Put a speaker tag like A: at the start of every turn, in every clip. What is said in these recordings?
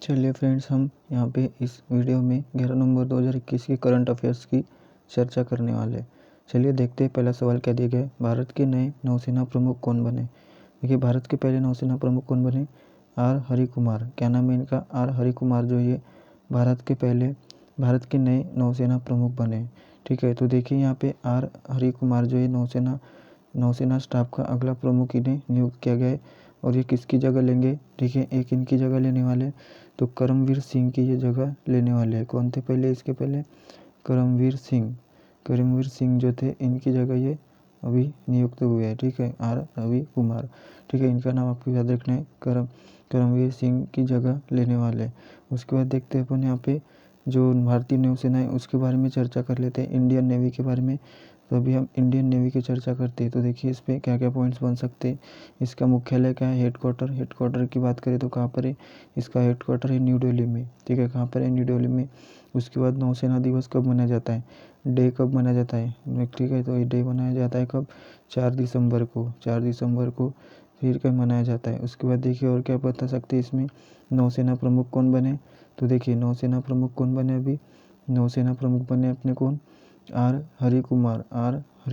A: चलिए फ्रेंड्स, हम यहाँ पे इस वीडियो में 11 नवंबर 2021 के करंट अफेयर्स की चर्चा करने वाले हैं। चलिए देखते हैं पहला सवाल क्या दिया गया है। भारत के नए नौसेना प्रमुख कौन बने। देखिए, भारत के पहले नौसेना प्रमुख कौन बने? आर हरि कुमार। क्या नाम है इनका? आर हरि कुमार जो ये भारत के नए नौसेना प्रमुख बने। ठीक है, तो देखिए यहाँ पे आर हरि कुमार जो ये नौसेना स्टाफ का अगला प्रमुख इन्हें नियुक्त किया गया है। और ये किसकी जगह लेंगे? ठीक है, एक इनकी जगह लेने वाले तो करमवीर सिंह की ये जगह लेने वाले हैं। कौन थे पहले? इसके पहले करमवीर सिंह जो थे, इनकी जगह ये अभी नियुक्त हुए हैं। ठीक है, आर रवि कुमार। ठीक है, इनका नाम आपको याद रखना है। करमवीर सिंह की जगह लेने वाले हैं। उसके बाद देखते हैं अपन यहाँ पे जो भारतीय नौसेना है उसके बारे में चर्चा कर लेते हैं, इंडियन नेवी के बारे में। तो अभी हम इंडियन नेवी की चर्चा करते हैं। तो देखिए इस पर क्या क्या पॉइंट्स बन सकते हैं। इसका मुख्यालय क्या है? हेडक्वार्टर की बात करें तो कहाँ पर है? इसका हेडक्वार्टर है न्यू दिल्ली में। ठीक है, कहाँ पर है? न्यू दिल्ली में। उसके बाद नौसेना दिवस कब मनाया जाता है? डे कब मनाया जाता है? ठीक है, तो ये डे मनाया जाता है कब? 4 दिसंबर को फिर कब मनाया जाता है। उसके बाद देखिए और क्या बता सकते हैं इसमें, नौसेना प्रमुख कौन बने। तो देखिए नौसेना प्रमुख कौन बने अभी? नौसेना प्रमुख बने अपने कौन? आर हरि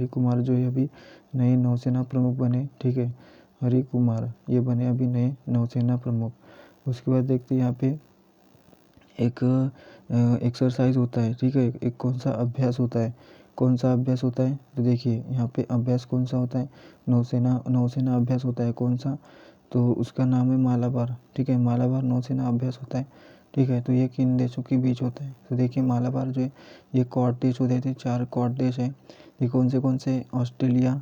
A: कुमार जो है अभी नए नौसेना प्रमुख बने। ठीक है, हरि कुमार ये बने अभी नए नौसेना प्रमुख। उसके बाद देखते हैं यहाँ पे एक एक्सरसाइज होता है। ठीक है, एक कौन सा अभ्यास होता है? तो देखिए यहाँ पे अभ्यास कौन सा होता है? नौसेना अभ्यास होता है। कौन सा? तो उसका नाम है मालाबार। ठीक है, मालाबार नौसेना अभ्यास होता है। ठीक है, तो ये किन देशों के बीच होता है? तो देखिए मालाबार जो है ये क्वाड देश होते थे, 4 क्वाड देश है। ये कौन से? ऑस्ट्रेलिया।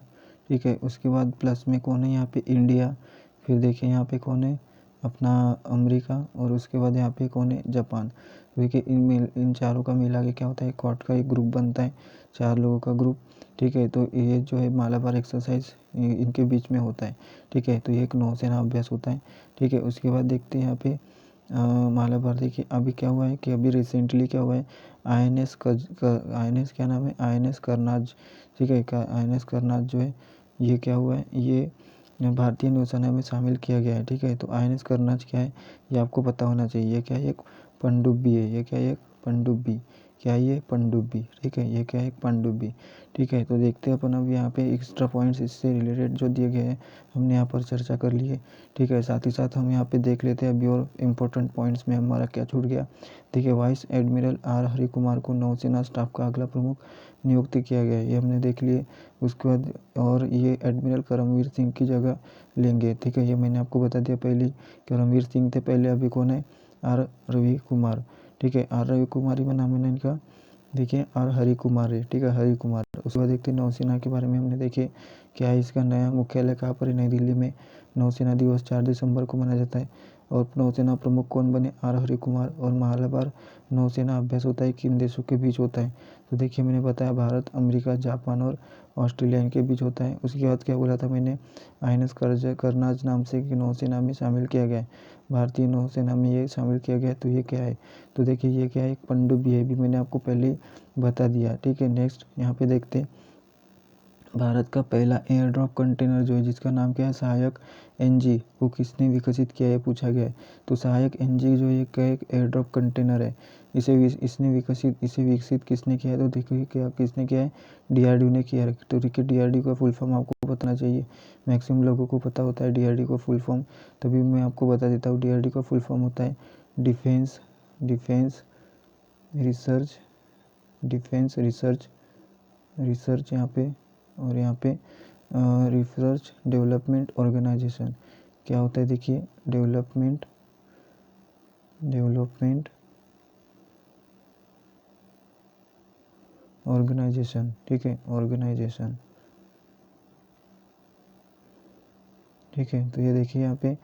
A: ठीक है, उसके बाद प्लस में कौन है यहाँ पे? इंडिया। फिर देखिए यहाँ पे कौन है? अपना अमेरिका। और उसके बाद यहाँ पे कौन है? जापान। तो देखिए इन चारों का मिला के क्या होता है? क्वाड का एक ग्रुप बनता है, 4 लोगों का ग्रुप। ठीक है, तो ये जो है मालाबार एक्सरसाइज इनके बीच में होता है। ठीक है, तो ये एक नौसेना अभ्यास होता है। ठीक है, उसके बाद देखते हैं यहाँ पे मालाबार। देखिए अभी क्या हुआ है कि अभी रिसेंटली क्या हुआ है, INS क्या नाम है? INS करनाज। ठीक है, INS करनाज जो है ये क्या हुआ है, ये भारतीय नौसेना में शामिल किया गया है। ठीक है, तो INS करनाज क्या है ये आपको पता होना चाहिए। ये क्या है? एक पनडुब्बी है। ये क्या है? एक पनडुब्बी। क्या है ये? पनडुब्बी। ठीक है, ये क्या है? एक पनडुब्बी। ठीक है, तो देखते हैं अपन अब यहाँ पे एक्स्ट्रा पॉइंट्स इससे रिलेटेड जो दिए गए हैं हमने यहाँ पर चर्चा कर लिए। ठीक है, साथ ही साथ हम यहाँ पे देख लेते हैं अभी और इम्पोर्टेंट पॉइंट्स में हमारा क्या छूट गया। देखिए, vice admiral R Hari Kumar को नौसेना स्टाफ का अगला प्रमुख नियुक्त किया गया है, ये हमने देख लिए। उसके बाद और ये एडमिरल करमवीर सिंह की जगह लेंगे। ठीक है, ये मैंने आपको बता दिया पहले। करमवीर सिंह थे पहले, अभी कौन है? आर रवि कुमार। ठीक है, आर रवि कुमार ही नाम है ना इनका। देखिए आर हरि कुमार है। ठीक है, हरि कुमार। उसके बाद देखते हैं नौसेना के बारे में हमने देखे क्या है इसका नया मुख्यालय कहाँ पर है? नई दिल्ली में। नौसेना दिवस 4 दिसंबर को मनाया जाता है। और नौसेना प्रमुख कौन बने? आर हरि कुमार। और मालाबार नौसेना अभ्यास होता है किन देशों के बीच होता है? तो देखिए मैंने बताया भारत, अमेरिका, जापान और ऑस्ट्रेलिया इनके बीच होता है। उसके बाद क्या बोला था मैंने? INS करनाज नाम से कि नौसेना में शामिल किया गया है, भारतीय नौसेना में ये शामिल किया गया है। तो ये क्या है? तो देखिए ये क्या है? एक पनडुब्बी है, भी मैंने आपको पहले ही बता दिया। ठीक है, नेक्स्ट यहाँ पे देखते हैं भारत का पहला एयर ड्रॉप कंटेनर जो है जिसका नाम क्या है? सहायक NG को किसने विकसित किया है पूछा गया है। तो सहायक NG जो है क्या? एक एयर ड्रॉप कंटेनर है। इसे विकसित किसने किया है? तो देखिए क्या किसने किया है? DRDO ने किया है। तो देखिए DRDO का फुल फॉर्म आपको बताना चाहिए, मैक्सिमम लोगों को पता होता है DRDO का फुल फॉर्म, तभी मैं आपको बता देता हूँ। DRDO का फुल फॉर्म होता है डिफेंस रिसर्च यहाँ पे, और यहाँ पे रिसर्च डेवलपमेंट ऑर्गेनाइजेशन। क्या होता है? देखिए डेवलपमेंट ऑर्गेनाइजेशन। ठीक है, ऑर्गेनाइजेशन। ठीक है, तो ये देखिए यहाँ पे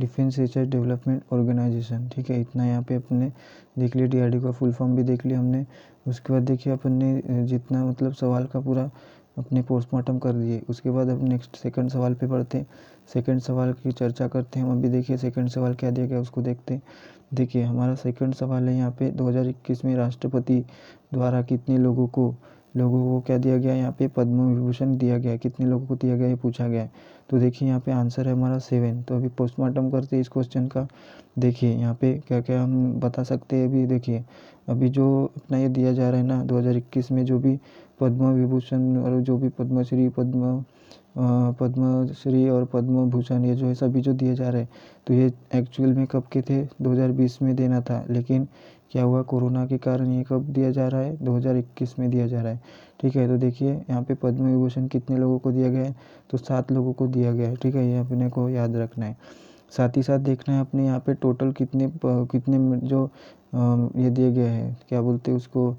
A: डिफेंस रिसर्च डेवलपमेंट ऑर्गेनाइजेशन। ठीक है, इतना यहाँ पे अपने देख लिया। DRDO का फुल फॉर्म भी देख लिया हमने। उसके बाद देखिए अपन ने जितना मतलब सवाल का पूरा अपने पोस्टमार्टम कर दिए। उसके बाद अब नेक्स्ट सेकंड सवाल पे पढ़ते हैं, सेकंड सवाल की चर्चा करते हैं हम अभी। देखिए सेकंड सवाल क्या दिया गया उसको देखते हैं। देखिए हमारा सेकंड सवाल है यहाँ पे 2021 में राष्ट्रपति द्वारा कितने लोगों को लोगों को क्या दिया गया है, यहाँ पे पद्म विभूषण दिया गया है। कितने लोगों को दिया गया है ये पूछा गया है। तो देखिए यहाँ पे आंसर है हमारा 7। तो अभी पोस्टमार्टम करते हैं इस क्वेश्चन का। देखिए यहाँ पे क्या क्या हम बता सकते हैं। अभी देखिए अभी जो अपना ये दिया जा रहा है ना 2021 में जो भी पद्म विभूषण और जो भी पद्मश्री पद्मश्री और पद्म भूषण ये जो है सभी जो दिए जा रहे हैं, तो ये एक्चुअल में कब के थे, 2020 में देना था। लेकिन क्या हुआ, कोरोना के कारण ये कब दिया जा रहा है, 2021 में दिया जा रहा है। ठीक है, तो देखिए यहाँ पे पद्म विभूषण कितने लोगों को दिया गया है, तो 7 लोगों को दिया गया है। ठीक है, ये अपने को याद रखना है। साथ ही साथ देखना है अपने यहाँ पे टोटल कितने जो ये दिए गए हैं, क्या बोलते हैं उसको,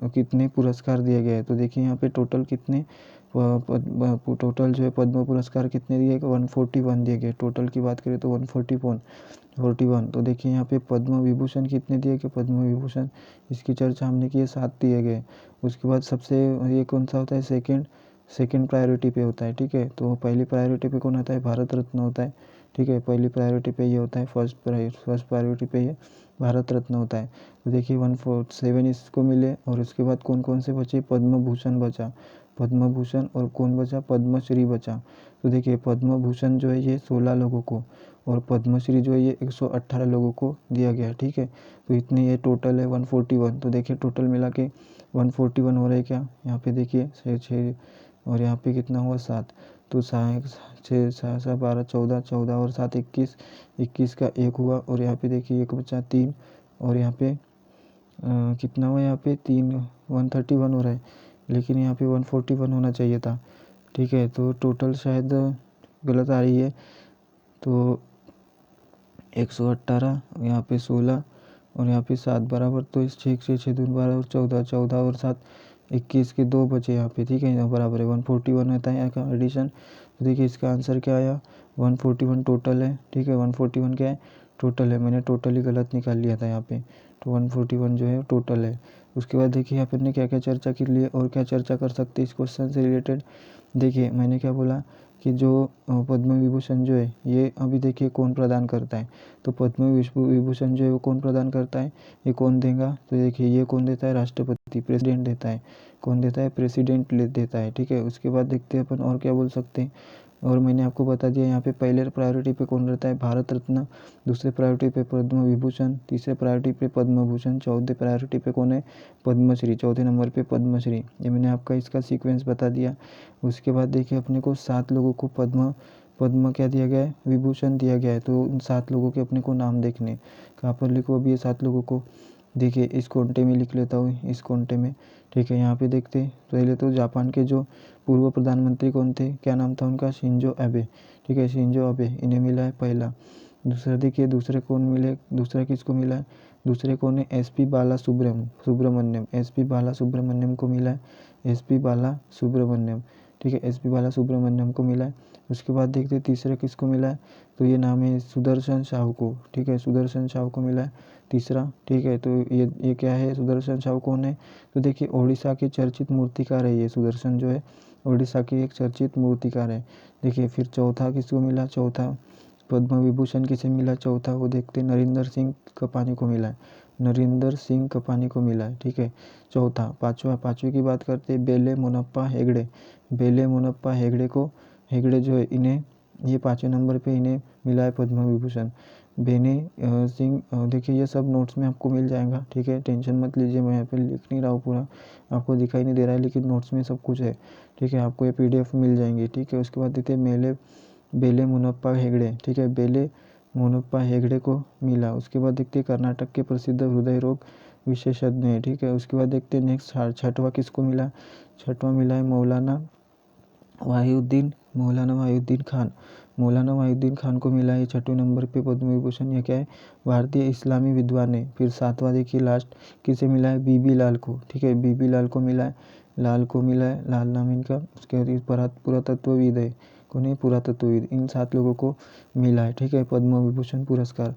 A: कितने पुरस्कार दिए गए हैं। तो देखिए यहाँ पे टोटल कितने टोटल जो है पद्म पुरस्कार कितने दिए गए, 141 दिए गए। टोटल की बात करें तो 141। तो देखिए यहाँ पे पद्म विभूषण कितने दिए गए, पद्म विभूषण इसकी चर्चा हमने की है, 7 दिए गए। उसके बाद सबसे ये कौन सा होता है, सेकंड प्रायोरिटी पे होता है। ठीक है, तो पहली प्रायोरिटी पे कौन होता है, भारत रत्न होता है। ठीक है, पहली प्रायोरिटी पे ये होता है, फर्स्ट प्रायोरिटी पे ये भारत रत्न होता है। तो देखिए 147 इसको मिले, और उसके बाद कौन कौन से बचे, पद्म भूषण बचा, पद्म भूषण, और कौन बचा, पद्मश्री बचा। तो देखिए पद्म भूषण जो है ये 16 लोगों को, और पद्मश्री जो है ये 118 लोगों को दिया गया। ठीक है, तो इतने ये टोटल है 141। तो देखिए टोटल मिला के 141 हो रहा है क्या, यहाँ पे देखिए 6 और यहाँ पे कितना हुआ, 7। तो 6 7 12 14 14 और 7 21, 21 का 1 हुआ, और यहाँ पे देखिए 1 बचा 3, और यहाँ पे कितना हुआ, यहाँ पे 3 131 हो रहा है, लेकिन यहाँ पे 141 होना चाहिए था। ठीक है, तो टोटल शायद गलत आ रही है। तो 118, यहाँ पे 16 और यहाँ पे 7 बराबर, तो इस 6 दूनी 12 और 14 14 और 7 21 के 2 बचे यहाँ पे। ठीक है, यहाँ बराबर है 141 होता है यहाँ का एडिशन। तो देखिए इसका आंसर क्या आया, 141 टोटल है। ठीक है, 141 क्या है, टोटल है। मैंने टोटल ही गलत निकाल लिया था यहाँ पे, तो 141 जो है टोटल है। उसके बाद देखिए यहाँ पर ने क्या क्या चर्चा कर ली है, और क्या चर्चा कर सकते हैं इस क्वेश्चन से रिलेटेड। देखिए मैंने क्या बोला कि जो पद्म विभूषण जो है ये अभी देखिए कौन प्रदान करता है। तो पद्म विभूषण जो है वो कौन प्रदान करता है, ये कौन देगा, तो देखिए ये कौन देता है, राष्ट्रपति, प्रेसिडेंट देता है। कौन देता है, प्रेसिडेंट देता है। ठीक है, उसके बाद देखते हैं अपन और क्या बोल सकते हैं। और मैंने आपको बता दिया यहाँ पे पहले प्रायोरिटी पे कौन रहता है, भारत रत्न, दूसरे प्रायोरिटी पे पद्म विभूषण, तीसरे प्रायोरिटी पे पद्म भूषण, चौथे प्रायोरिटी पे कौन है, पद्मश्री, चौथे नंबर पे पद्मश्री। ये मैंने आपका इसका सीक्वेंस बता दिया। उसके बाद देखिए अपने को 7 लोगों को पद्म पद्म क्या दिया गया है, विभूषण दिया गया है। तो उन 7 लोगों के अपने को नाम देखने, कहाँ पर लिखो अभी ये 7 लोगों को, देखिए इस कोंटे में लिख लेता हूँ, इस कोंटे में। ठीक है, यहाँ पे देखते पहले तो जापान के जो पूर्व प्रधानमंत्री कौन थे, क्या नाम था उनका, शिंजो एबे। ठीक है, शिंजो एबे, इन्हें मिला है पहला। दूसरा देखिए दूसरे कौन मिले, दूसरा किसको मिला है, दूसरे कौन है, एसपी बाला सुब्रमण्यम, एसपी बाला सुब्रमण्यम को मिला है, एसपी बाला सुब्रमण्यम। ठीक है, एसपी बाला सुब्रमण्यम को मिला है। उसके बाद देखते तीसरा किसको मिला है, तो ये नाम है सुदर्शन साहू को। ठीक है, सुदर्शन साहू को मिला है तीसरा। ठीक है, तो ये क्या है, सुदर्शन साहू कौन है, तो देखिए ओडिशा के चर्चित मूर्तिकार है ये सुदर्शन जो है, ओडिशा की एक चर्चित मूर्तिकार है। देखिए फिर चौथा किसको मिला, चौथा पद्म विभूषण किसे मिला, चौथा वो देखते नरेंद्र सिंह कपानी को मिला है, नरेंद्र सिंह कपानी को मिला है। ठीक है, चौथा। पाँचवें की बात करते हैं बेले मोनप्पा हेगड़े, बेले मोनप्पा हेगड़े जो है इन्हें, ये 5वें नंबर पे इन्हें मिला है पद्म विभूषण। बेने सिंह, देखिए ये सब नोट्स में आपको मिल जाएगा। ठीक है, टेंशन मत लीजिए, मैं यहाँ पे लिख नहीं रहा हूँ पूरा, आपको दिखाई नहीं दे रहा है, लेकिन नोट्स में सब कुछ है। ठीक है, आपको ये PDF मिल जाएंगे। ठीक है, उसके बाद देखते हैं बेले मुनप्पा हेगड़े। ठीक है, बेले मुनप्पा हेगड़े को मिला। उसके बाद देखते हैं कर्नाटक के प्रसिद्ध हृदय रोग विशेषज्ञ हैं। ठीक है, उसके बाद देखते हैं नेक्स्ट छठवां किसको मिला, छठवां मिला है मौलाना वाहिउद्दीन खान, मौलाना वाहिउद्दीन खान को मिला है 6वें नंबर पे पद्म विभूषण। ये क्या है, भारतीय इस्लामी विद्वान है। फिर 7वां देखिए लास्ट किसे मिला है, बीबी लाल को। ठीक है, बीबी लाल को मिला है, लाल नाम इनका। उसके बाद पुरातत्वविद है, कौन है, पुरातत्वविद। इन 7 लोगों को मिला है। ठीक है, पद्म विभूषण पुरस्कार।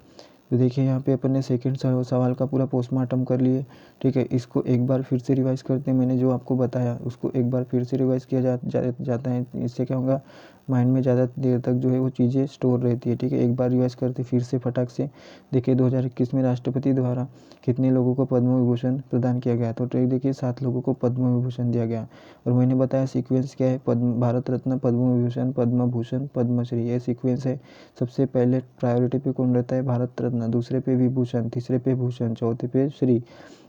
A: तो देखिए यहाँ पे अपन ने सेकंड सवाल का पूरा पोस्टमार्टम कर लिए। ठीक है, इसको एक बार फिर से रिवाइज करते हैं। मैंने जो आपको बताया उसको एक बार फिर से रिवाइज किया जाता है। इससे क्या होगा, माइंड में ज़्यादा देर तक जो है वो चीज़ें स्टोर रहती है, ठीक है। एक बार रिवाइज करते फिर से फटाक से। देखिए 2021 में राष्ट्रपति द्वारा कितने लोगों को पद्म विभूषण प्रदान किया गया, तो देखिए 7 लोगों को पद्म विभूषण दिया गया। और मैंने बताया सीक्वेंस क्या है, पद्म भारत रत्न, पद्म विभूषण, पद्म भूषण, पद्मश्री, ये सीक्वेंस है। सबसे पहले प्रायोरिटी पे कौन रहता है, भारत रत्न, दूसरे पे विभूषण, तीसरे पे भूषण, चौथे पे श्री।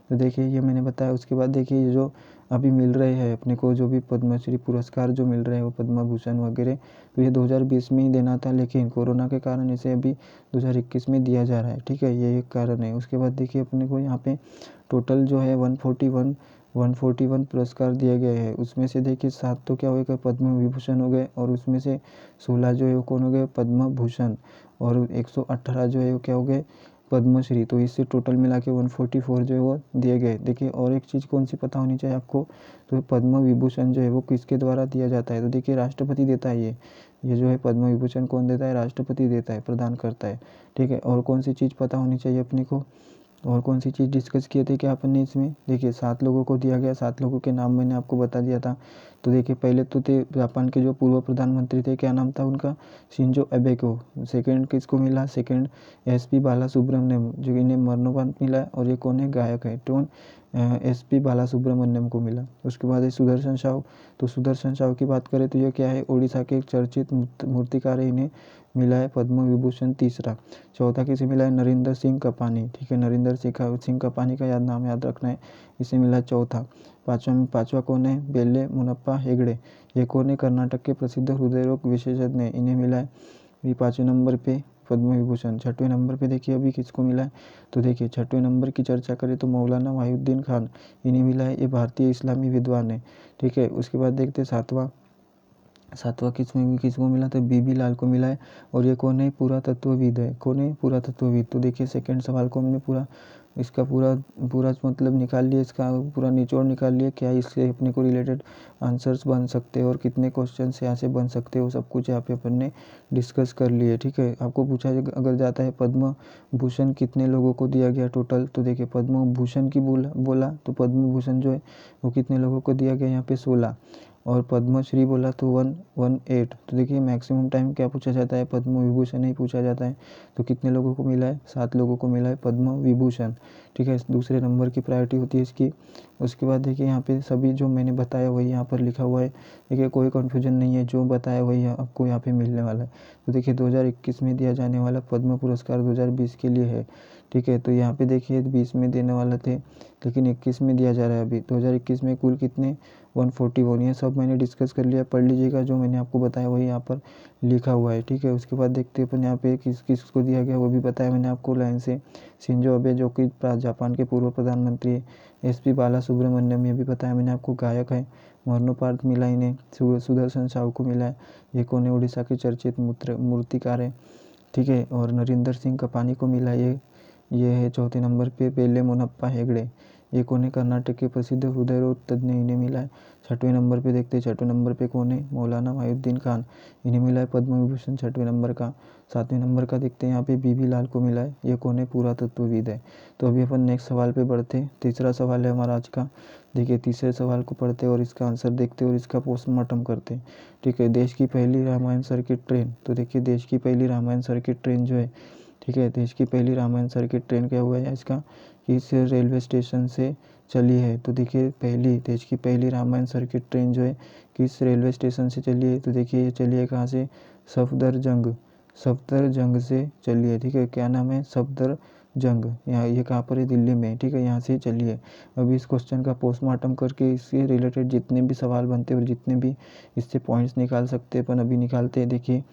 A: तो देखिए ये मैंने बताया। उसके बाद देखिए ये जो अभी मिल रहे हैं अपने को, जो भी पद्मश्री पुरस्कार जो मिल रहे हैं वो पद्म भूषण वगैरह, तो ये 2020 में ही देना था, लेकिन कोरोना के कारण इसे अभी 2021 में दिया जा रहा है, ठीक है। ये एक कारण है। उसके बाद देखिए अपने को यहाँ पे टोटल जो है 141 पुरस्कार दिए गए हैं। उसमें से देखिए 7 तो क्या हो गए, पद्म विभूषण हो गए, और उसमें से 16 जो है वो कौन हो गए, पद्म भूषण, और 118 जो है वो क्या हो गए, पद्मश्री। तो इससे टोटल मिला के 144 जो है वो दिए गए। देखिए और एक चीज़ कौन सी पता होनी चाहिए आपको, तो पद्म विभूषण जो है वो किसके द्वारा दिया जाता है, तो देखिए राष्ट्रपति देता है। ये जो है पद्म विभूषण कौन देता है, राष्ट्रपति देता है, प्रदान करता है, ठीक है। और कौन सी चीज़ पता होनी चाहिए अपने को, और कौन सी चीज़ डिस्कस किए थे क्या अपन ने इसमें, देखिए 7 लोगों को दिया गया। 7 लोगों के नाम मैंने आपको बता दिया था। तो देखिए पहले तो थे जापान के जो पूर्व प्रधानमंत्री थे, क्या नाम था उनका, शिंजो एबे को। सेकंड किसको मिला, सेकंड एसपी बालासुब्रमण्यम, जो इन्हें मरणोपरांत मिला है, और ये कौन है, गायक है, कौन, एसपी बालासुब्रमण्यम को मिला। उसके बाद है सुदर्शन साहू। तो सुदर्शन साहू की बात करें तो ये क्या है, उड़ीसा के एक चर्चित मूर्तिकार है, इन्हें मिला है पद्म विभूषण तीसरा। चौथा किसे मिला है, नरेंद्र सिंह कपानी, ठीक है। नरेंद्र सिंह कपानी का नाम याद रखना है, इसे मिला चौथा। पांचवा कौन है, बेल्ले मुनप्पा हेगड़े, ये कौन है, कर्नाटक के प्रसिद्ध हृदय रोग विशेषज्ञ हैं, इन्हें मिला है ये 5वें नंबर पे पद्म विभूषण। 6वें नंबर पे देखिए अभी किसको मिला है, तो देखिए 6वें नंबर की चर्चा करें तो मौलाना वाहिउद्दीन खान, इन्हें मिला है, ये भारतीय इस्लामी विद्वान है, ठीक है। उसके बाद देखते हैं सातवां किसको मिला, तो बीबी लाल को मिला है, और ये कौन है, पुरातत्वविद है, कौन है, पुरातत्वविद। तो देखिए सेकंड सवाल को हमने पूरा इसका पूरा मतलब निकाल लिया, इसका पूरा निचोड़ निकाल लिया, क्या इससे अपने को रिलेटेड आंसर्स बन सकते हैं और कितने क्वेश्चन यहाँ से बन सकते हैं, वो सब कुछ यहाँ पे अपन ने डिस्कस कर लिए, ठीक है। आपको पूछा अगर जाता है पद्म भूषण कितने लोगों को दिया गया टोटल, तो देखिए पद्म भूषण की बोला तो पद्म भूषण जो है वो कितने लोगों को दिया गया, यहाँ पे 16, और पद्मश्री बोला तो 118। तो देखिए मैक्सिमम टाइम क्या पूछा जाता है, पद्म विभूषण ही पूछा जाता है। तो कितने लोगों को मिला है, 7 लोगों को मिला है पद्म विभूषण, ठीक है। दूसरे नंबर की प्रायोरिटी होती है इसकी। उसके बाद देखिए यहाँ पे सभी जो मैंने बताया वही यहाँ पर लिखा हुआ है, देखिए कोई कन्फ्यूजन नहीं है, जो बताया वही आपको यहाँ पे मिलने वाला है। तो देखिए 2021 में दिया जाने वाला पद्म पुरस्कार 2020 के लिए है, ठीक है। तो यहाँ पे देखिए 20 में देने वाला थे, लेकिन 21 में दिया जा रहा है अभी। 2021 में कुल कितने, 141, ये सब मैंने डिस्कस कर लिया, पढ़ लीजिएगा, जो मैंने आपको बताया वही यहाँ पर लिखा हुआ है, ठीक है। उसके बाद देखते हैं अपन यहाँ पे किसको दिया गया, वो भी बताया मैंने आपको लाइन से, शिंजो अबे जो कि जापान के पूर्व प्रधानमंत्री है। एसपी बाला सुब्रमण्यम, ये भी बताया मैंने आपको, गायक है, मरणोपरांत मिला इन्हें। सुदर्शन साहू को मिला है, ये कौन है, उड़ीसा के चर्चित मूर्तिकार है, ठीक है। और नरेंद्र सिंह कपानी को मिला, ये है चौथे नंबर पे बेल्ले मुनप्पा हेगड़े, ये कौन है, कर्नाटक के प्रसिद्ध हृदय रोग तज्ञ, इन्हें मिला है। 6वें नंबर पे देखते हैं, 6वें नंबर पे कौन है, मौलाना वाहिउद्दीन खान, इन्हें मिला है पद्म विभूषण 6वें नंबर का। 7वें नंबर का देखते हैं यहाँ पे बीबी लाल को मिला है, ये कौन है, पुरातत्वविद है। तो अभी अपन नेक्स्ट सवाल पे बढ़ते हैं। तीसरा सवाल है हमारा आज का। देखिए तीसरे सवाल को पढ़ते और इसका आंसर देखते और इसका पोस्टमार्टम करते, ठीक है। देश की पहली रामायण सर्किट ट्रेन, तो देखिए देश की पहली रामायण सर्किट ट्रेन जो है, ठीक है, देश की पहली रामायण सर्किट ट्रेन क्या हुआ है इसका, किस रेलवे स्टेशन से चली है। तो देखिए देश की पहली रामायण सर्किट ट्रेन जो है किस रेलवे स्टेशन से चली है, तो देखिए ये चली है कहाँ से, सफदरजंग से चली है, ठीक है। क्या नाम है, सफदरजंग, यहाँ ये कहाँ पर है, दिल्ली में, ठीक है, यहाँ से चली है। अभी इस क्वेश्चन का पोस्टमार्टम करके इससे रिलेटेड जितने भी सवाल बनते हैं और जितने भी इससे पॉइंट्स निकाल सकते हैं अपन अभी निकालते हैं। देखिए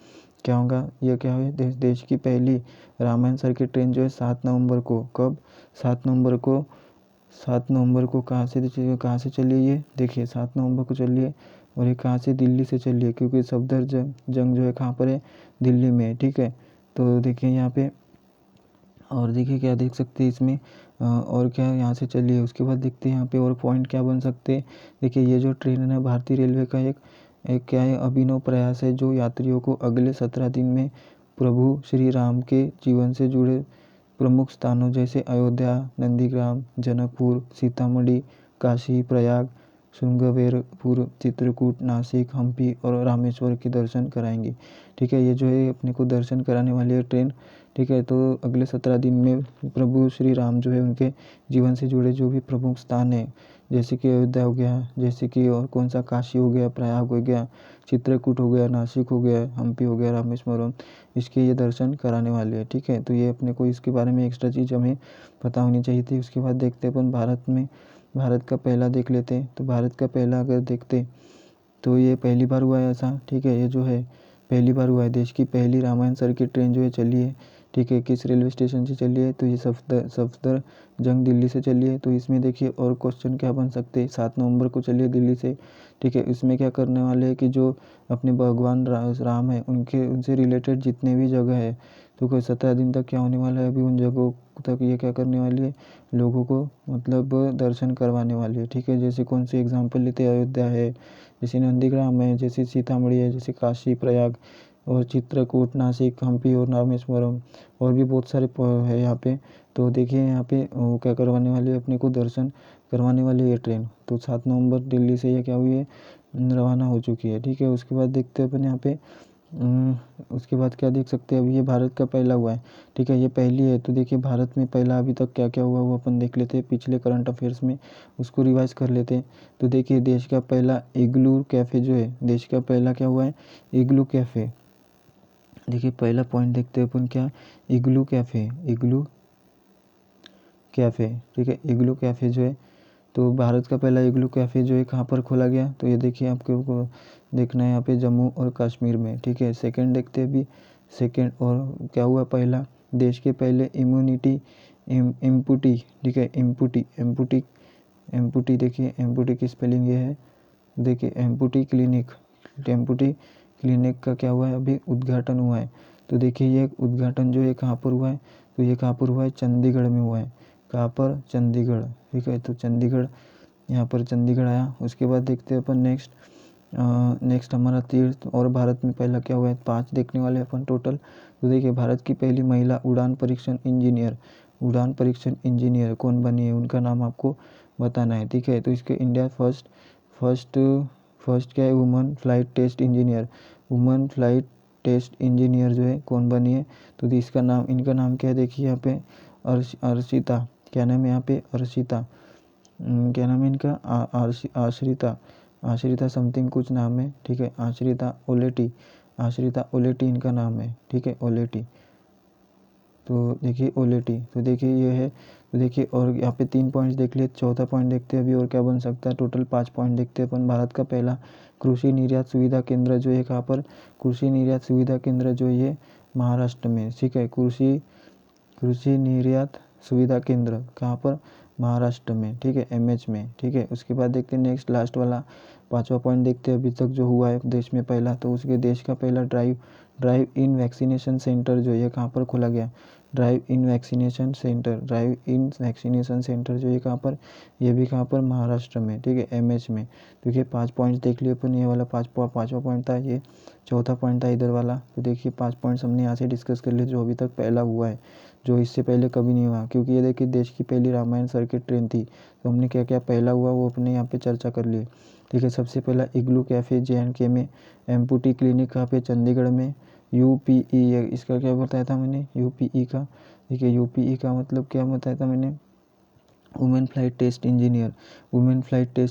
A: क्या होगा, ये क्या है, देश की पहली रामायण सर्किट ट्रेन जो है 7 नवंबर को, कब, 7 नवंबर को कहाँ से चली है, ये देखिए 7 नवंबर को चली है, और ये कहाँ से, दिल्ली से चली है, क्योंकि सफदरजंग जो है कहाँ पर है, दिल्ली में, ठीक है। तो देखिए यहाँ पे, और देखिए क्या देख सकते हैं इसमें, और क्या यहाँ से चली है। उसके बाद देखते हैं यहाँ पे और पॉइंट क्या बन सकते हैं। देखिए ये जो ट्रेन है भारतीय रेलवे का एक क्या है, अभिनव प्रयास है, जो यात्रियों को अगले 17 दिन में प्रभु श्री राम के जीवन से जुड़े प्रमुख स्थानों जैसे अयोध्या, नंदीग्राम, जनकपुर, सीतामढ़ी, काशी, प्रयाग, श्रृंगवेरपुर, चित्रकूट, नासिक, हम्पी और रामेश्वर के दर्शन कराएंगी। ठीक है, ये जो है अपने को दर्शन कराने वाली है ट्रेन। ठीक है, तो अगले 17 दिन में प्रभु श्री राम जो है उनके जीवन से जुड़े जो भी प्रमुख स्थान है, जैसे कि अयोध्या हो गया, जैसे कि और कौन सा, काशी हो गया, प्रयाग हो गया, चित्रकूट हो गया, नासिक हो गया, हम्पी हो गया, रामेश्वरम, इसके ये दर्शन कराने वाले हैं। ठीक है, तो ये अपने को इसके बारे में एक्स्ट्रा चीज़ हमें पता होनी चाहिए थी। उसके बाद देखते हैं अपन भारत का पहला देख लेते हैं। तो भारत का पहला अगर देखते तो ये पहली बार हुआ है ऐसा। ठीक है, ये जो है पहली बार हुआ है, देश की पहली रामायण सर्किट ट्रेन जो है चली है। ठीक है, किस रेलवे स्टेशन से चली है, तो ये सफदरजंग दिल्ली से चली है। तो इसमें देखिए और क्वेश्चन क्या बन सकते हैं, 7 नवंबर को चली है दिल्ली से। ठीक है, इसमें क्या करने वाले हैं कि जो अपने भगवान राम है उनसे रिलेटेड जितने भी जगह है, तो कोई 17 दिन तक क्या होने वाला है, अभी उन जगहों तक ये क्या करने वाली है, लोगों को मतलब दर्शन करवाने वाली है। ठीक है, जैसे कौन सी एग्जाम्पल लेते हैं, अयोध्या है, जैसे नंदीग्राम है, जैसे सीतामढ़ी है, जैसे काशी प्रयाग और चित्रकूट, नासिक, हम्पी और रामेश्वरम, और भी बहुत सारे है यहाँ पे। तो देखिए यहाँ पे वो क्या करवाने वाली है, अपने को दर्शन करवाने वाली है ट्रेन। तो 7 नवंबर दिल्ली से ये क्या हुई है, रवाना हो चुकी है। ठीक है, उसके बाद देखते हैं अपन यहाँ पे उसके बाद क्या देख सकते हैं, अभी ये भारत का पहला हुआ है। ठीक है, ये पहली है। तो देखिए भारत में पहला अभी तक क्या क्या हुआ वो अपन देख लेते हैं पिछले करंट अफेयर्स में, उसको रिवाइज कर लेते हैं। तो देखिए देश का पहला इग्लू कैफ़े जो है, देश का पहला क्या हुआ है, इग्लू कैफ़े। देखिए पहला पॉइंट देखते हैं अपन क्या, इग्लू कैफ़े, इग्लू कैफ़े। ठीक है, इग्लू कैफ़े जो है, तो भारत का पहला इग्लू कैफ़े जो है कहाँ पर खोला गया, तो ये देखिए आपको देखना है यहाँ पे जम्मू और कश्मीर में। ठीक है, सेकंड देखते हैं अभी, सेकंड और क्या हुआ, पहला देश के पहले इम्यूनिटी इम्पुटी। ठीक है, इम्पुटी एम्पुटी एम्पुटी, देखिए एम्पुटी की स्पेलिंग ये है, देखिए एम्पुटी क्लिनिक, एम्पुटी क्लिनिक का क्या हुआ है, अभी उद्घाटन हुआ है। तो देखिए ये उद्घाटन जो है कहाँ पर हुआ है, तो ये कहाँ पर हुआ है, चंडीगढ़ में हुआ है। कहाँ पर, चंडीगढ़। ठीक है, तो चंडीगढ़, यहाँ पर चंडीगढ़ आया। उसके बाद देखते हैं अपन नेक्स्ट हमारा तीर्थ और भारत में पहला क्या हुआ है, 5 देखने वाले अपन टोटल। तो देखिए भारत की पहली महिला उड़ान परीक्षण इंजीनियर कौन बनी है, उनका नाम आपको बताना है। ठीक है, तो इसके इंडिया फर्स्ट फर्स्ट क्या है, वुमन फ्लाइट टेस्ट इंजीनियर जो है कौन बनी है, तो इनका नाम क्या है, देखिए यहाँ पे अर्शिता, क्या नाम है यहाँ पे, अर्शिता, क्या नाम है इनका, आश्रिता समथिंग कुछ नाम है। ठीक है, आश्रिता ओलेटी इनका नाम है। ठीक है, ओलेटी, तो देखिए ओलेटी, तो देखिए ये है। तो देखिए और यहाँ पे 3 पॉइंट्स देख लिए, चौथा पॉइंट देखते हैं अभी और क्या बन सकता है, टोटल 5 पॉइंट देखते हैं अपन। भारत का पहला कृषि निर्यात सुविधा केंद्र जो है कहाँ पर, कृषि निर्यात सुविधा केंद्र जो ये महाराष्ट्र में। ठीक है, कृषि निर्यात सुविधा केंद्र कहाँ पर, महाराष्ट्र में। ठीक है, एमएच में। ठीक है, उसके बाद देखते हैं नेक्स्ट लास्ट वाला 5वां पॉइंट देखते हैं अभी तक जो हुआ है देश में पहला, तो उसके देश का पहला ड्राइव इन वैक्सीनेशन सेंटर जो ये कहाँ पर खोला गया, ड्राइव इन वैक्सीनेशन सेंटर जो ये कहाँ पर, ये भी कहाँ पर, महाराष्ट्र में। ठीक है, एमएच में। देखिए 5 पॉइंट्स देख लिए अपन, ये वाला पाँचवा पॉइंट था, ये चौथा पॉइंट था इधर वाला। तो देखिए 5 पॉइंट्स हमने यहाँ से डिस्कस कर लिए जो अभी तक पहला हुआ है, जो इससे पहले कभी नहीं हुआ, क्योंकि ये देखिए देश की पहली रामायण सर्किट ट्रेन थी। तो हमने क्या क्या पहला हुआ वो अपने यहाँ पे चर्चा कर लिए। ठीक है, सबसे पहला इग्लू कैफ़े JNK में, एम्पुटी क्लिनिक कहाँ पे, चंडीगढ़ में, UPE, इसका क्या बताया था मैंने, UPE का। देखिए UPE का मतलब क्या बताया था मैंने, वुमेन फ्लाइट टेस्ट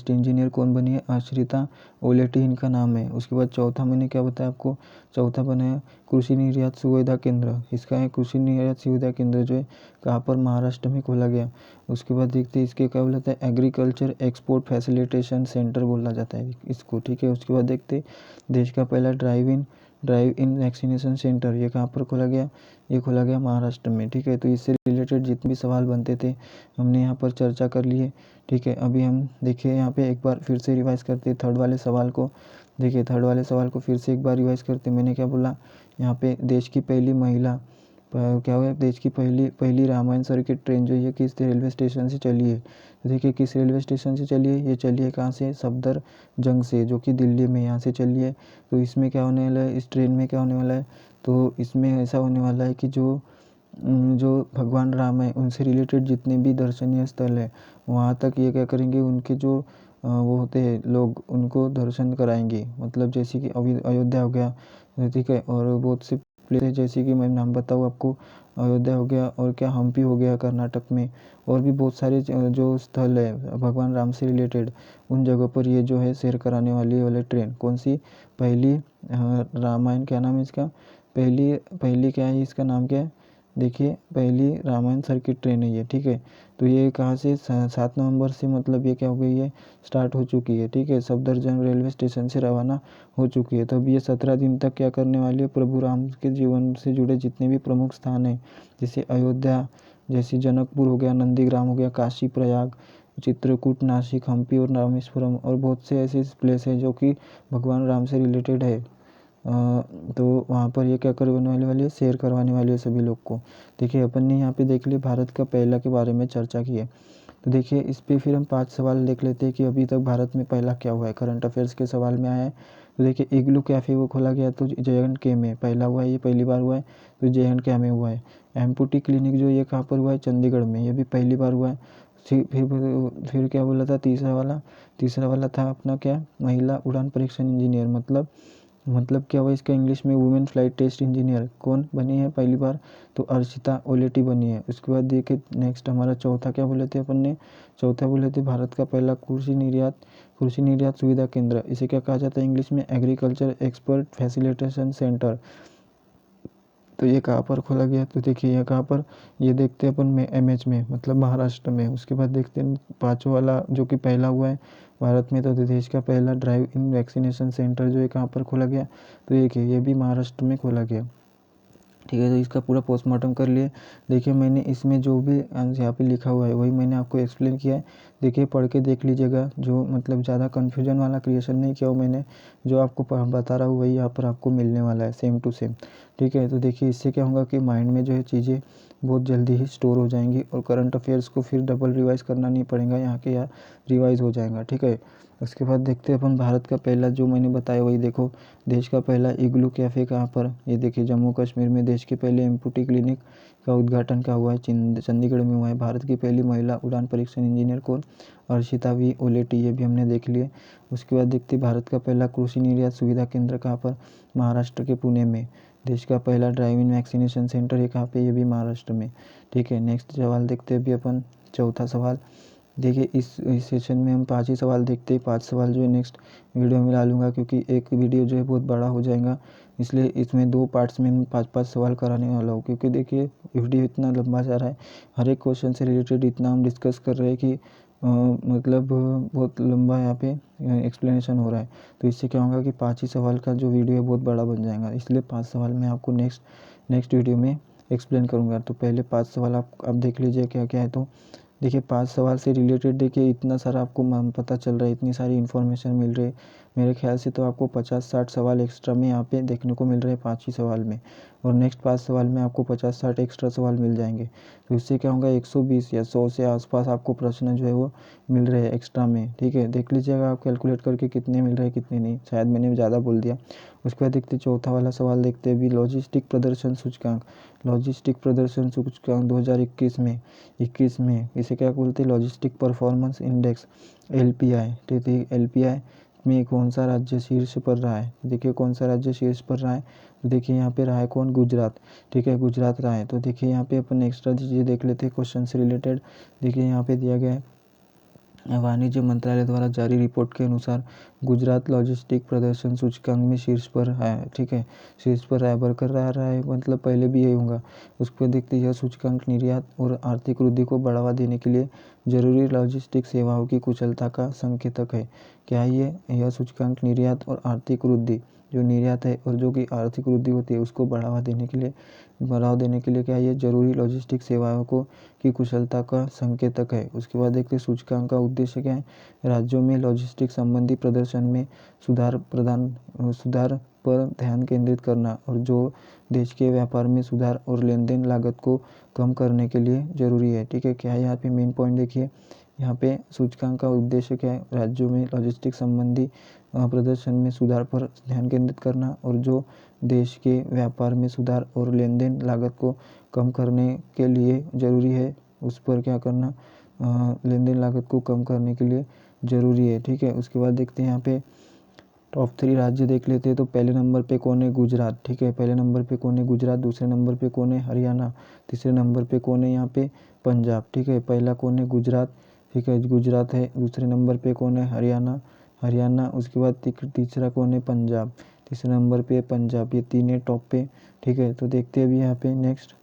A: इंजीनियर कौन बनी है, आश्रिता ओलेटी इनका नाम है। उसके बाद चौथा मैंने क्या बताया आपको, चौथा बनाया कृषि निर्यात सुविधा केंद्र, इसका है कृषि निर्यात सुविधा केंद्र जो है कहाँ पर, महाराष्ट्र में खोला गया। उसके बाद देखते हैं इसके क्या बोलता है, एग्रीकल्चर एक्सपोर्ट फैसिलिटेशन सेंटर बोला जाता है इसको। ठीक है, उसके बाद देखते देश का पहला ड्राइव इन वैक्सीनेशन सेंटर ये कहाँ पर खोला गया, ये खोला गया महाराष्ट्र में। ठीक है, तो इससे रिलेटेड जितने भी सवाल बनते थे हमने यहाँ पर चर्चा कर लिए। ठीक है, अभी हम देखिए यहाँ पे एक बार फिर से रिवाइज करते हैं थर्ड वाले सवाल को। देखिए थर्ड वाले सवाल को फिर से एक बार रिवाइज करते, मैंने क्या बोला यहाँ पे, देश की पहली महिला क्या हुआ, देश की पहली रामायण सर्किट ट्रेन जो है किस रेलवे स्टेशन से चली है, तो देखिए किस रेलवे स्टेशन से चली है, ये चली है कहाँ से, सफदरजंग से, जो कि दिल्ली में यहाँ से चली है। तो इसमें क्या होने वाला है, इस ट्रेन में क्या होने वाला है, तो इसमें ऐसा होने वाला है कि जो भगवान राम है उनसे रिलेटेड जितने भी दर्शनीय स्थल है वहाँ तक ये क्या करेंगे, उनके जो वो होते हैं लोग, उनको दर्शन कराएंगी। मतलब जैसे कि अभी अयोध्या हो गया, ठीक है, और बहुत सी प्लेस है जैसे कि मैं नाम बताऊँ आपको, अयोध्या हो गया और क्या हम्पी हो गया कर्नाटक में, और भी बहुत सारे जो स्थल है भगवान राम से रिलेटेड, उन जगहों पर ये जो है सैर कराने वाली ट्रेन कौन सी, पहली रामायण, क्या नाम है इसका, पहली पहली क्या है, इसका नाम क्या है, देखिए पहली रामायण सर्किट ट्रेन है ये, ठीक है। तो ये कहाँ से 7 नवंबर से मतलब ये क्या हो गई है, स्टार्ट हो चुकी है, ठीक है। सफदरजंग रेलवे स्टेशन से रवाना हो चुकी है। तब ये 17 दिन तक क्या करने वाली है, प्रभु राम के जीवन से जुड़े जितने भी प्रमुख स्थान हैं, जैसे अयोध्या, जैसे जनकपुर हो गया, नंदीग्राम हो गया, काशी प्रयाग, चित्रकूट, नासिक, हम्पी और रामेश्वरम, और बहुत से ऐसे प्लेस है जो कि भगवान राम से रिलेटेड है। तो वहाँ पर ये क्या करवाने वाली है, शेयर करवाने वाली है सभी लोग को। देखिए अपन ने यहाँ पे देख लिया भारत का पहला के बारे में चर्चा की है। तो देखिए इस पे फिर हम 5 सवाल देख लेते हैं कि अभी तक भारत में पहला क्या हुआ है, करंट अफेयर्स के सवाल में आया है। तो देखिए इग्लू कैफ़े वो खोला गया तो JNK में पहला हुआ है, ये पहली बार हुआ है, तो JNK में हुआ है। एम्पूटी क्लिनिक जो ये कहाँ पर हुआ है, चंडीगढ़ में, ये भी पहली बार हुआ है। फिर क्या बोला था, तीसरा वाला था अपना क्या, महिला उड़ान परीक्षण इंजीनियर, मतलब क्या हुआ इसका इंग्लिश में, वुमेन फ्लाइट टेस्ट इंजीनियर कौन बनी है पहली बार, तो अर्शिता ओलेटी बनी है। उसके बाद देखिए नेक्स्ट हमारा चौथा क्या बोले थे अपन ने, चौथा बोले थे भारत का पहला कृषि निर्यात सुविधा केंद्र, इसे क्या कहा जाता है इंग्लिश में, एग्रीकल्चर एक्सपर्ट फैसिलिटेशन सेंटर। तो ये कहाँ पर खोला गया, तो देखिए ये कहाँ पर, ये देखते हैं अपन में MH में, मतलब महाराष्ट्र में। उसके बाद देखते हैं पाँचवा वाला जो कि पहला हुआ है भारत में, तो देश का पहला ड्राइव इन वैक्सीनेशन सेंटर जो है कहाँ पर खोला गया, तो ये भी महाराष्ट्र में खोला गया, ठीक है। तो इसका पूरा पोस्टमार्टम कर लिए। देखिए मैंने इसमें जो भी यहाँ पे लिखा हुआ है वही मैंने आपको एक्सप्लेन किया है। देखिए पढ़ के देख लीजिएगा, जो मतलब ज़्यादा कन्फ्यूजन वाला क्रिएशन नहीं किया हूँ मैंने, जो आपको बता रहा हूँ वही यहाँ पर आपको मिलने वाला है, सेम टू सेम, ठीक है। तो देखिए इससे क्या होगा कि माइंड में जो है चीज़ें बहुत जल्दी ही स्टोर हो जाएंगी, और करंट अफेयर्स को फिर डबल रिवाइज करना नहीं पड़ेगा, यहाँ के यहाँ रिवाइज हो जाएगा, ठीक है। उसके बाद देखते हैं अपन भारत का पहला जो मैंने बताया वही देखो, देश का पहला इग्लू कैफ़े कहाँ पर, ये देखिए जम्मू कश्मीर में देश के पहले एम्पूटी क्लिनिक का उद्घाटन क्या हुआ है, चंडीगढ़ में हुआ है। भारत की पहली महिला उड़ान परीक्षण इंजीनियर कौन, अर्शिता वी ओलेटी, ये भी हमने देख लिए। उसके बाद देखते भारत का पहला कृषि निर्यात सुविधा केंद्र कहाँ पर, महाराष्ट्र के पुणे में। देश का पहला ड्राइव इन वैक्सीनेशन सेंटर ये कहाँ पे, ये भी महाराष्ट्र में, ठीक है। नेक्स्ट सवाल देखते हैं अभी अपन, चौथा सवाल। देखिए इस सेशन में हम 5 ही सवाल देखते हैं, 5 सवाल जो है नेक्स्ट वीडियो में डालूंगा लूँगा, क्योंकि एक वीडियो जो है बहुत बड़ा हो जाएगा, इसलिए इसमें 2 पार्ट्स में मैं 5-5 सवाल कराने वाला हूँ। क्योंकि देखिए वीडियो इतना लंबा जा रहा है, हर एक क्वेश्चन से रिलेटेड इतना हम डिस्कस कर रहे हैं कि मतलब बहुत लंबा यहाँ पे एक्सप्लेनेशन हो रहा है। तो इससे क्या होगा कि 5 ही सवाल का जो वीडियो है बहुत बड़ा बन जाएगा, इसलिए 5 सवाल मैं आपको नेक्स्ट वीडियो में एक्सप्लेन करूँगा। तो पहले 5 सवाल आप देख लीजिए क्या क्या है। तो देखिए 5 सवाल से रिलेटेड देखिए इतना सारा आपको पता चल रहा है, इतनी सारी इन्फॉर्मेशन मिल रही है, मेरे ख्याल से तो आपको 50-60 सवाल एक्स्ट्रा में यहाँ पे देखने को मिल रहे हैं 5 ही सवाल में, और नेक्स्ट 5 सवाल में आपको 50-60 एक्स्ट्रा सवाल मिल जाएंगे। तो इससे क्या होगा, 120 या 100 से आसपास आपको प्रश्न जो है वो मिल रहे हैं एक्स्ट्रा में, ठीक है। देख लीजिएगा आप कैलकुलेट करके कितने मिल रहे हैं कितने नहीं, शायद मैंने ज़्यादा बोल दिया। उसके बाद देखते चौथा वाला सवाल देखते हैं अभी, लॉजिस्टिक प्रदर्शन सूचकांक, 2021 में इसे क्या बोलते हैं, लॉजिस्टिक परफॉर्मेंस इंडेक्स, LPI, ठीक है। LPI में कौन सा राज्य शीर्ष पर रहा है, देखिए कौन सा राज्य शीर्ष पर रहा है, तो देखिए यहाँ पे रहा है कौन, गुजरात, ठीक है, गुजरात रहा है। तो देखिए यहाँ पे अपन एक्स्ट्रा चीज़ें देख लेते हैं क्वेश्चन से रिलेटेड। देखिए यहाँ पे दिया गया है, वाणिज्य मंत्रालय द्वारा जारी रिपोर्ट के अनुसार गुजरात लॉजिस्टिक प्रदर्शन सूचकांक में शीर्ष पर है, ठीक है, शीर्ष पर है, बरकरार रहा है, मतलब पहले भी यही होगा। उसको देखते यह सूचकांक निर्यात और आर्थिक वृद्धि को बढ़ावा देने के लिए जरूरी लॉजिस्टिक सेवाओं की कुशलता का संकेतक है। क्या है यह सूचकांक निर्यात और आर्थिक वृद्धि, जो निर्यात है और जो कि आर्थिक वृद्धि होती है उसको बढ़ावा देने के लिए क्या है, ये जरूरी लॉजिस्टिक सेवाओं को की कुशलता का संकेतक है। उसके बाद देखते सूचकांक का उद्देश्य क्या है, राज्यों में लॉजिस्टिक संबंधी प्रदर्शन में सुधार पर ध्यान केंद्रित करना, और जो देश के व्यापार में सुधार और लेन देन लागत को कम करने के लिए जरूरी है, ठीक है। क्या है यहाँ पे मेन पॉइंट देखिए, यहाँ पे सूचकांक का उद्देश्य क्या है, राज्यों में लॉजिस्टिक संबंधी प्रदर्शन में सुधार पर ध्यान केंद्रित करना, और जो देश के व्यापार में सुधार और लेन देन लागत को कम करने के लिए ज़रूरी है, उस पर क्या करना, लेन देन लागत को कम करने के लिए ज़रूरी है, ठीक है। उसके बाद देखते हैं यहाँ पे टॉप 3 राज्य देख लेते हैं। तो पहले नंबर पे कौन है? गुजरात, ठीक है। पहले नंबर पे कौन है? गुजरात। दूसरे नंबर पे कौन है? हरियाणा। तीसरे नंबर पे कौन है यहाँ पे? पंजाब, ठीक है। पहला कौन है? गुजरात, ठीक है, गुजरात है। दूसरे नंबर पे कौन है? हरियाणा, हरियाणा। उसके बाद तीसरा कौन है? पंजाब। तीसरे नंबर पे पंजाब। ये तीन है टॉप पे, ठीक है। तो देखते हैं अभी यहाँ पे नेक्स्ट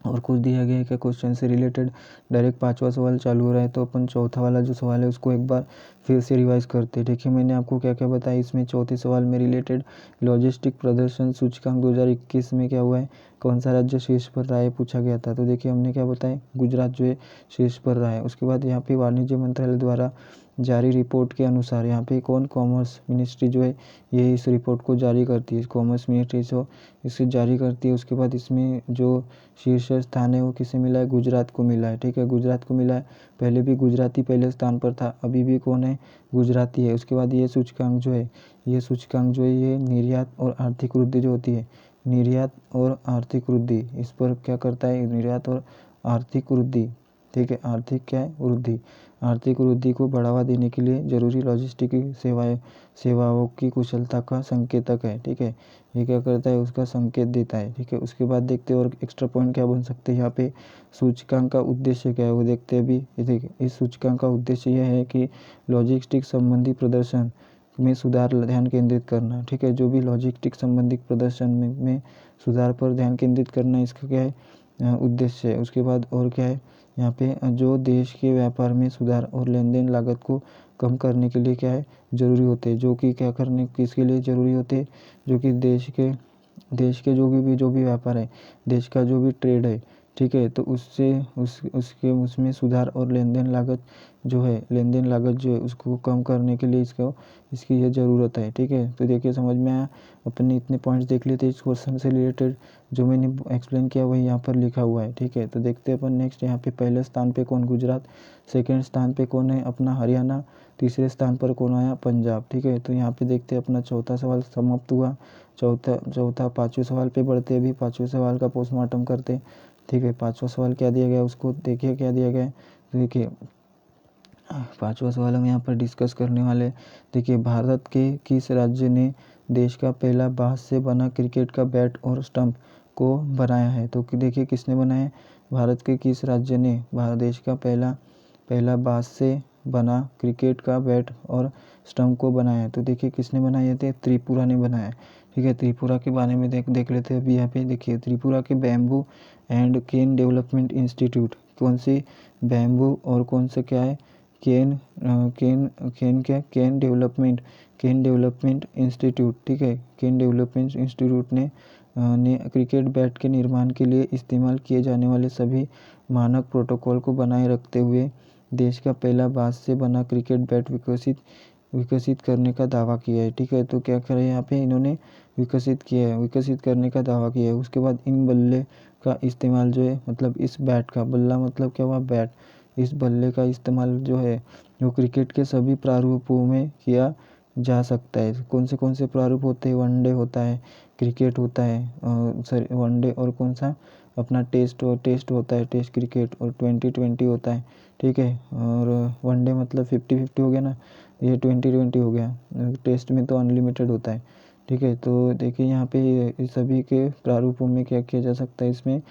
A: और कुछ दिया गया है क्या क्वेश्चन से रिलेटेड। डायरेक्ट 5वां सवाल चालू हो रहा है, तो अपन चौथा वाला जो सवाल है उसको एक बार फिर से रिवाइज करते हैं। देखिए मैंने आपको क्या क्या बताया इसमें। चौथे सवाल में रिलेटेड लॉजिस्टिक प्रदर्शन सूचकांक 2021 में क्या हुआ है, कौन सा राज्य शीर्ष पर रहा है, पूछा गया था। तो देखिए हमने क्या बताया, गुजरात जो है शीर्ष पर रहा है। उसके बाद यहाँ पे वाणिज्य मंत्रालय द्वारा जारी रिपोर्ट के अनुसार यहाँ पे कौन, कॉमर्स मिनिस्ट्री जो है ये इस रिपोर्ट को जारी करती है। कॉमर्स मिनिस्ट्री जो इसे जारी करती है। उसके बाद इसमें जो शीर्ष स्थान है वो किसे मिला है? गुजरात को मिला है, ठीक है, गुजरात को मिला है। पहले भी गुजराती पहले स्थान पर था, अभी भी कौन है? गुजराती है। उसके बाद ये सूचकांक जो है, ये सूचकांक जो है ये निर्यात और आर्थिक वृद्धि जो होती है, निर्यात और आर्थिक वृद्धि, इस पर क्या करता है? निर्यात और आर्थिक वृद्धि, ठीक है। आर्थिक क्या है? वृद्धि। आर्थिक वृद्धि को बढ़ावा देने के लिए जरूरी लॉजिस्टिक सेवाओं की कुशलता का संकेतक है, ठीक है। ये क्या करता है? उसका संकेत देता है, ठीक है। उसके बाद देखते हैं और एक्स्ट्रा पॉइंट क्या बन सकते हैं यहाँ पे। सूचकांक का उद्देश्य क्या है वो देखते हैं अभी। देखिए इस सूचकांक का उद्देश्य यह है कि लॉजिस्टिक संबंधी प्रदर्शन में सुधार ध्यान केंद्रित करना, ठीक है। जो भी लॉजिस्टिक संबंधी प्रदर्शन में सुधार पर ध्यान केंद्रित करना इसका क्या है? उद्देश्य है। उसके बाद और क्या है यहाँ पे, जो देश के व्यापार में सुधार और लेन देन लागत को कम करने के लिए क्या है? जरूरी होते हैं। जो कि क्या करने किसके लिए जरूरी होते हैं? जो कि देश के जो भी व्यापार है, देश का जो भी ट्रेड है, ठीक है, तो उससे उसमें सुधार और लेन देन लागत जो है उसको कम करने के लिए इसकी ये ज़रूरत है, ठीक है। तो देखिए समझ में आया। अपने इतने पॉइंट्स देख लेते इस क्वेश्चन से रिलेटेड। जो मैंने एक्सप्लेन किया वही यहाँ पर लिखा हुआ है, ठीक है। तो देखते हैं अपन नेक्स्ट। यहाँ पे पहले स्थान पे कौन? गुजरात। सेकेंड स्थान पे कौन है? अपना हरियाणा। तीसरे स्थान पर कौन आया? पंजाब, ठीक है। तो यहाँ पे देखते हैं अपना चौथा सवाल समाप्त हुआ। चौथा 5वें सवाल पे बढ़ते अभी 5वें सवाल का पोस्टमार्टम करते, ठीक है। 5वां सवाल क्या दिया गया उसको देखिए क्या दिया गया है। देखिए 5वां सवाल हम यहाँ पर डिस्कस करने वाले। देखिए भारत के किस राज्य ने देश का पहला बांस से बना क्रिकेट का बैट और स्टंप को बनाया है? तो देखिए किसने बनाया है? भारत के किस राज्य ने देश का पहला बांस से बना क्रिकेट का बैट और स्टंप को बनाया है? तो देखिए किसने बनाया थे? त्रिपुरा ने बनाया है, ठीक है। त्रिपुरा के बारे में देख लेते हैं अभी यहाँ पे। देखिए त्रिपुरा के bamboo and cane development institute, कौन सी? बैम्बू और कौन सा क्या है? केन केन डेवलपमेंट इंस्टीट्यूट, ठीक है। केन डेवलपमेंट इंस्टीट्यूट ने क्रिकेट बैट के निर्माण के लिए इस्तेमाल किए जाने वाले सभी मानक प्रोटोकॉल को बनाए रखते हुए देश का पहला बांस से बना क्रिकेट बैट विकसित करने का दावा किया है, ठीक है। तो क्या करें यहाँ पे इन्होंने विकसित करने का दावा किया है। उसके बाद इन बल्ले का इस्तेमाल जो है, मतलब इस बैट का, बल्ला मतलब क्या हुआ? बैट। इस बल्ले का इस्तेमाल जो है वो क्रिकेट के सभी प्रारूपों में किया जा सकता है। कौन से प्रारूप होते हैं? वनडे होता है, क्रिकेट होता है, वनडे और कौन सा अपना टेस्ट होता है, टेस्ट क्रिकेट, और 2020 होता है, ठीक है। और वनडे मतलब 50-50 हो गया ना, ये 2020 हो गया। टेस्ट में तो अनलिमिटेड होता है, ठीक है। तो देखिए यहाँ पे इस सभी के प्रारूपों में क्या किया जा सकता है, इसमें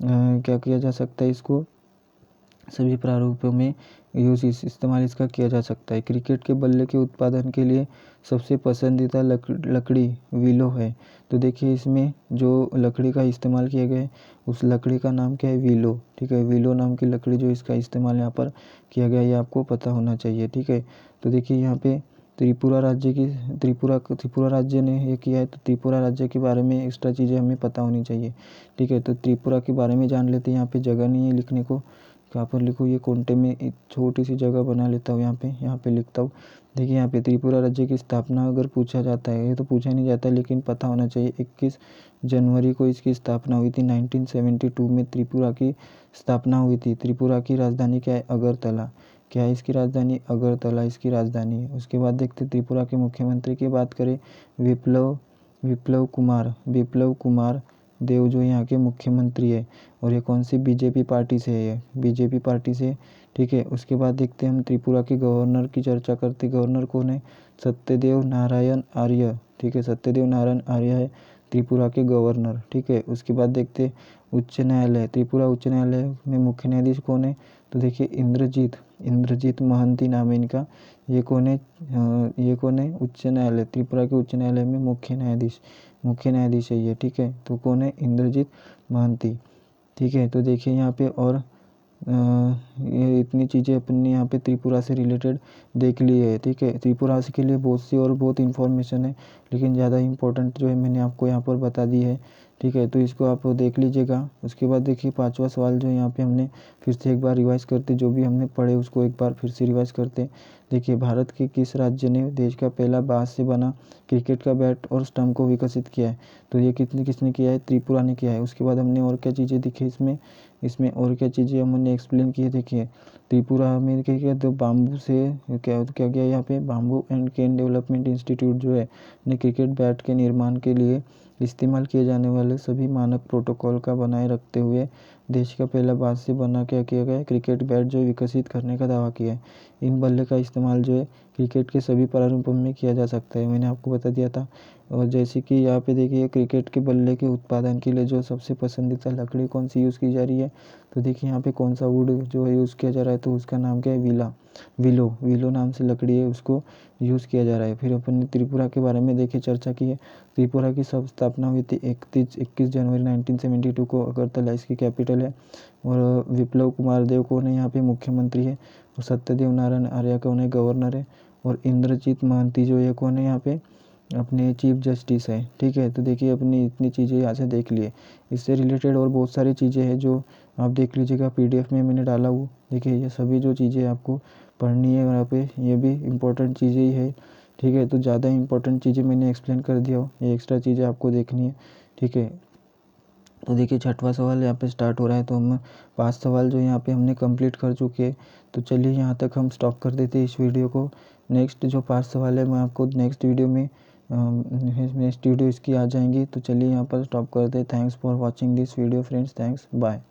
A: क्या किया जा सकता है, इसको सभी प्रारूपों में इस्तेमाल इसका किया जा सकता है। क्रिकेट के बल्ले के उत्पादन के लिए सबसे पसंदीदा लकड़ी विलो है। तो देखिए इसमें जो लकड़ी का इस्तेमाल किया गया है उस लकड़ी का नाम क्या है? विलो, ठीक है। विलो नाम की लकड़ी जो इसका इस्तेमाल यहाँ पर किया गया है ये आपको पता होना चाहिए, ठीक है। तो देखिए यहाँ पे त्रिपुरा राज्य ने ये किया है। तो त्रिपुरा राज्य के बारे में एक्स्ट्रा चीज़ें हमें पता होनी चाहिए, ठीक है। तो त्रिपुरा के बारे में जान लेते हैं। यहाँ पे जगह नहीं है लिखने को, कहाँ पर लिखूँ? ये कोंटे में एक छोटी सी जगह बना लेता हूँ, यहाँ पे लिखता हूँ। देखिए यहाँ पे त्रिपुरा राज्य की स्थापना अगर पूछा जाता है, ये तो पूछा नहीं जाता लेकिन पता होना चाहिए। 21 जनवरी को इसकी स्थापना हुई थी। 1972 में त्रिपुरा की स्थापना हुई थी। त्रिपुरा की राजधानी क्या है? अगरतला। क्या है इसकी राजधानी? अगरतला इसकी राजधानी है। उसके बाद देखते त्रिपुरा के मुख्यमंत्री की बात करें, विप्लव कुमार देव जो यहाँ के मुख्यमंत्री है, और ये कौन सी बीजेपी पार्टी से है, ये बीजेपी पार्टी से। ठीक है, उसके बाद देखते हैं हम त्रिपुरा के गवर्नर की चर्चा करते। गवर्नर कौन है? सत्यदेव नारायण आर्य। ठीक है, सत्यदेव नारायण आर्य है त्रिपुरा के गवर्नर। ठीक है, उसके बाद देखते उच्च न्यायालय। त्रिपुरा उच्च न्यायालय में मुख्य न्यायाधीश कौन है? तो देखिए इंद्रजीत महंती नाम है इनका। ये कौन है? उच्च न्यायालय, त्रिपुरा के उच्च न्यायालय में मुख्य न्यायाधीश है ये। ठीक है, तो कौन है? इंद्रजीत महंती। ठीक है, तो देखिए यहाँ पे और ये इतनी चीज़ें अपने यहाँ पे त्रिपुरा से रिलेटेड देख ली है। ठीक है, त्रिपुरा के लिए बहुत सी और बहुत इन्फॉर्मेशन है, लेकिन ज़्यादा इम्पोर्टेंट जो है मैंने आपको यहाँ पर बता दी है। ठीक है, तो इसको आप देख लीजिएगा। उसके बाद देखिए 5वां सवाल जो यहाँ पे हमने फिर से एक बार रिवाइज करते, जो भी हमने पढ़े उसको एक बार फिर से रिवाइज करते। देखिए, भारत के किस राज्य ने देश का पहला बाँस से बना क्रिकेट का बैट और स्टंप को विकसित किया है? तो ये किसने किया है? त्रिपुरा ने किया है। उसके बाद हमने और क्या चीज़ें दिखी इसमें और क्या चीज़ें हमने एक्सप्लेन की है। देखिए, त्रिपुरा में क्या किया, तो बाम्बू से क्या किया यहाँ पे, bamboo and cane development institute जो है ने क्रिकेट बैट के निर्माण के लिए इस्तेमाल किए जाने वाले सभी मानक प्रोटोकॉल का बनाए रखते हुए देश का पहला बाँस से बना क्या किया गया है? क्रिकेट बैट जो विकसित करने का दावा किया है। इन बल्ले का इस्तेमाल जो है क्रिकेट के सभी प्रारूपों में किया जा सकता है, मैंने आपको बता दिया था। और जैसे कि यहाँ पे देखिए, क्रिकेट के बल्ले के उत्पादन के लिए जो सबसे पसंदीदा लकड़ी कौन सी यूज़ की जा रही है? तो देखिए यहाँ पे कौन सा वुड जो है यूज़ किया जा रहा है, तो उसका नाम क्या है? विलो नाम से लकड़ी है, उसको यूज़ किया जा रहा है। फिर अपन ने त्रिपुरा के बारे में देखिए चर्चा की है। त्रिपुरा की सब स्थापना हुई थी 21 जनवरी 1972 को। अगरतला इसकी कैपिटल है। और विप्लव कुमार देव कौन है? यहाँ पे मुख्यमंत्री है। और सत्यदेव नारायण आर्य कौन है? गवर्नर है। और इंद्रजीत महंती जो है कौन है? यहाँ पे अपने चीफ जस्टिस है। ठीक है, तो देखिए अपनी इतनी चीज़ें यहाँ से देख लिए। इससे रिलेटेड और बहुत सारी चीज़ें हैं जो आप देख लीजिएगा, पीडीएफ में मैंने डाला हुआ। देखिए, ये सभी जो चीज़ें आपको पढ़नी है यहाँ पे, ये भी इम्पोर्टेंट चीज़ें ही है। ठीक है, तो ज़्यादा इम्पोर्टेंट चीज़ें मैंने एक्सप्लेन कर दिया हो, ये एक्स्ट्रा चीज़ें आपको देखनी है। ठीक है, तो देखिए 6वां सवाल यहाँ पे स्टार्ट हो रहा है। तो हम 5 सवाल जो यहाँ पे हमने कंप्लीट कर चुके हैं। तो चलिए यहाँ तक हम स्टॉप कर देते हैं इस वीडियो को। नेक्स्ट जो 5 सवाल है मैं आपको नेक्स्ट वीडियो इसकी आ जाएंगी। तो चलिए यहाँ पर स्टॉप कर दे। Thanks for watching this video friends, thanks, bye.